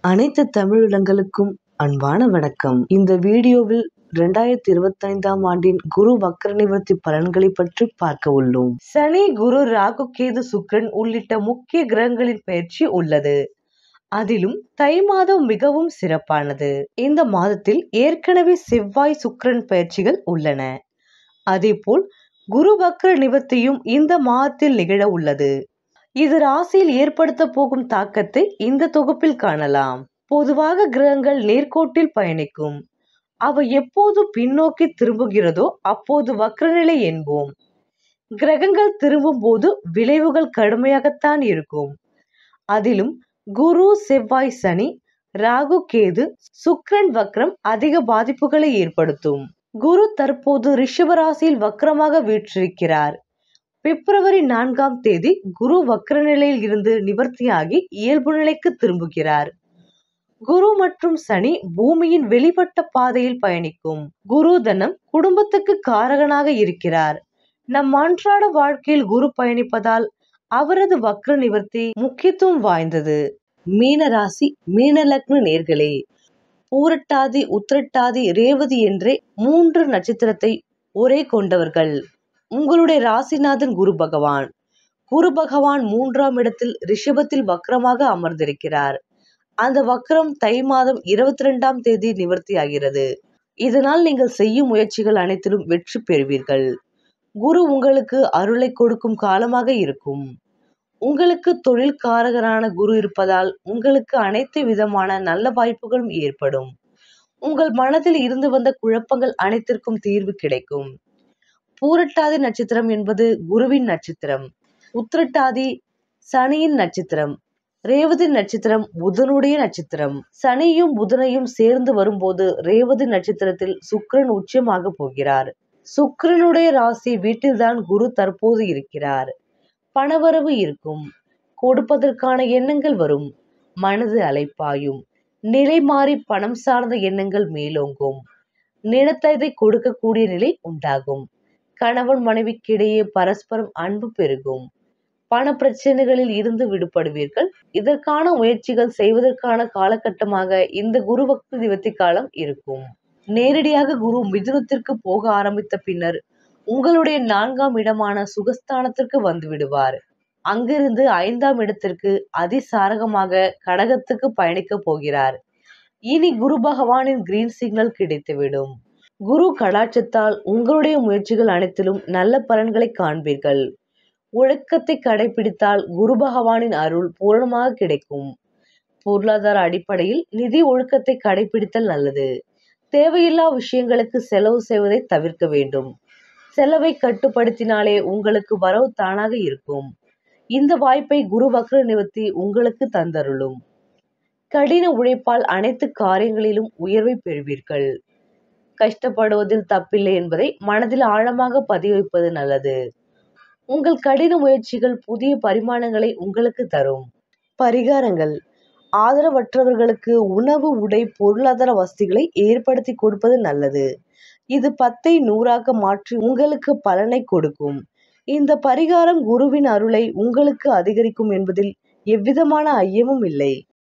அனைத்து தமிழீழங்களுக்கும் அன்பான வணக்கம். இந்த வீடியோவில் 2025ஆம் ஆண்டின் குரு வக்ர நிவர்த்தி பலன்களை பற்றி பார்க்க உள்ளோம். சனி, குரு, ராகு, கேது, சுக்கிரன் உள்ளிட்ட முக்கிய கிரகங்களின் பயிற்சி உள்ளது. அதிலும் தை மாதம் மிகவும் சிறப்பானது. இந்த மாதத்தில் ஏற்கனவே செவ்வாய், சுக்கிரன் பயிற்சிகள் உள்ளன. அதேபோல் குரு வக்ர நிவர்த்தியும் இந்த மாதத்தில் நிகழ உள்ளது. இது ராசியில் ஏற்படுத்த போகும் தாக்கத்தை இந்த தொகுப்பில் காணலாம். பொதுவாக கிரகங்கள் நேர்கோட்டில் பயணிக்கும். அவை எப்போது பின்னோக்கி திரும்புகிறதோ அப்போது வக்ரநிலை என்போம். கிரகங்கள் திரும்பும் போது விளைவுகள் கடுமையாகத்தான் இருக்கும். அதிலும் குரு, செவ்வாய், சனி, ராகு, கேது, சுக்கிரன் வக்ரம் அதிக பாதிப்புகளை ஏற்படுத்தும். குரு தற்போது ரிஷப ராசியில் வக்ரமாக வீற்றிருக்கிறார். பிப்ரவரி 4ஆம் தேதி குரு வக்ர நிலையில் இருந்து நிவர்த்தியாகி இயல்பு நிலைக்கு திரும்புகிறார். குரு மற்றும் சனி பூமியின் வெளிப்பட்ட பாதையில் பயணிக்கும். குரு தனம் குடும்பத்துக்கு காரகனாக இருக்கிறார். நம் அன்றாட வாழ்க்கையில் குரு பயணிப்பதால் அவரது வக்ர நிவர்த்தி முக்கியத்துவம் வாய்ந்தது. மீன ராசி, மீன லக்ன நேர்களே, பூரட்டாதி, உத்திரட்டாதி, ரேவதி என்ற 3 நட்சத்திரத்தை ஒரே கொண்டவர்கள். உங்களுடைய ராசிநாதன் குரு பகவான். குரு பகவான் 3ஆம் இடத்தில் ரிஷபத்தில் வக்ரமாக அமர்ந்திருக்கிறார். அந்த வக்ரம் தை மாதம் 22ஆம் தேதி நிவர்த்தியாகிறது. இதனால் நீங்கள் செய்யும் முயற்சிகள் அனைத்திலும் வெற்றி பெறுவீர்கள். குரு உங்களுக்கு அருளை கொடுக்கும் காலமாக இருக்கும். உங்களுக்கு தொழில் காரகரான குரு இருப்பதால் உங்களுக்கு அனைத்து விதமான நல்ல வாய்ப்புகளும் ஏற்படும். உங்கள் மனதில் இருந்து வந்த குழப்பங்கள் அனைத்திற்கும் தீர்வு கிடைக்கும். பூரட்டாதி நட்சத்திரம் என்பது குருவின் நட்சத்திரம். உத்திரட்டாதி சனியின் நட்சத்திரம். ரேவதி நட்சத்திரம் புதனுடைய நட்சத்திரம். சனியும் புதனையும் சேர்ந்து வரும்போது ரேவதி நட்சத்திரத்தில் சுக்கிரன் உச்சமாக போகிறார். சுக்கிரனுடைய ராசி வீட்டில்தான் குரு தற்போது இருக்கிறார். பணவரவு இருக்கும். கொடுப்பதற்கான எண்ணங்கள் வரும். மனது அலைப்பாயும். நிலை மாறி பணம் சார்ந்த எண்ணங்கள் மேலோங்கும். நிலத்தை கொடுக்கக்கூடிய நிலை உண்டாகும். கணவன் மனைவிக்கிடையே பரஸ்பரம் அன்பு பெருகும். பண பிரச்சனைகளில் இருந்து விடுபடுவீர்கள். இதற்கான முயற்சிகள் செய்வதற்கான காலகட்டமாக இந்த குரு வக்ர நிவர்த்தி காலம் இருக்கும். நேரடியாக குரு மிதுனத்திற்கு போக ஆரம்பித்த பின்னர் உங்களுடைய 4ஆம் இடமான சுகஸ்தானத்திற்கு வந்து விடுவார். அங்கிருந்து 5ஆம் இடத்திற்கு அதிசாரகமாக கடகத்துக்கு பயணிக்க போகிறார். இனி குரு பகவானின் கிரீன் சிக்னல் கிடைத்துவிடும். குரு கடாட்சத்தால் உங்களுடைய முயற்சிகள் அனைத்திலும் நல்ல பலன்களை காண்பீர்கள். ஒழுக்கத்தை கடைபிடித்தால் குரு பகவானின் அருள் பூரணமாக கிடைக்கும். பொருளாதார அடிப்படையில் நிதி ஒழுக்கத்தை கடைபிடித்தல் நல்லது. தேவையில்லா விஷயங்களுக்கு செலவு செய்வதை தவிர்க்க வேண்டும். செலவை கட்டுப்படுத்தினாலே உங்களுக்கு வரவு தானாக இருக்கும். இந்த வாய்ப்பை குரு வக்ர நிவர்த்தி உங்களுக்கு தந்தருளும். கடின உழைப்பால் அனைத்து காரியங்களிலும் உயர்வை பெறுவீர்கள். கஷ்டப்படுவதில் தப்பில்லை என்பதை மனதில் ஆழமாக பதிய வைப்பது நல்லது. உங்கள் கடின முயற்சிகள் புதிய பரிமாணங்களை உங்களுக்கு தரும். பரிகாரங்கள்: ஆதரவற்றவர்களுக்கு உணவு, உடை, பொருளாதார வசதிகளை ஏற்படுத்தி கொடுப்பது நல்லது. இது 10ஐ 100ஆக மாற்றி உங்களுக்கு பலனை கொடுக்கும். இந்த பரிகாரம் குருவின் அருளை உங்களுக்கு அதிகரிக்கும் என்பதில் எவ்விதமான ஐயமும் இல்லை.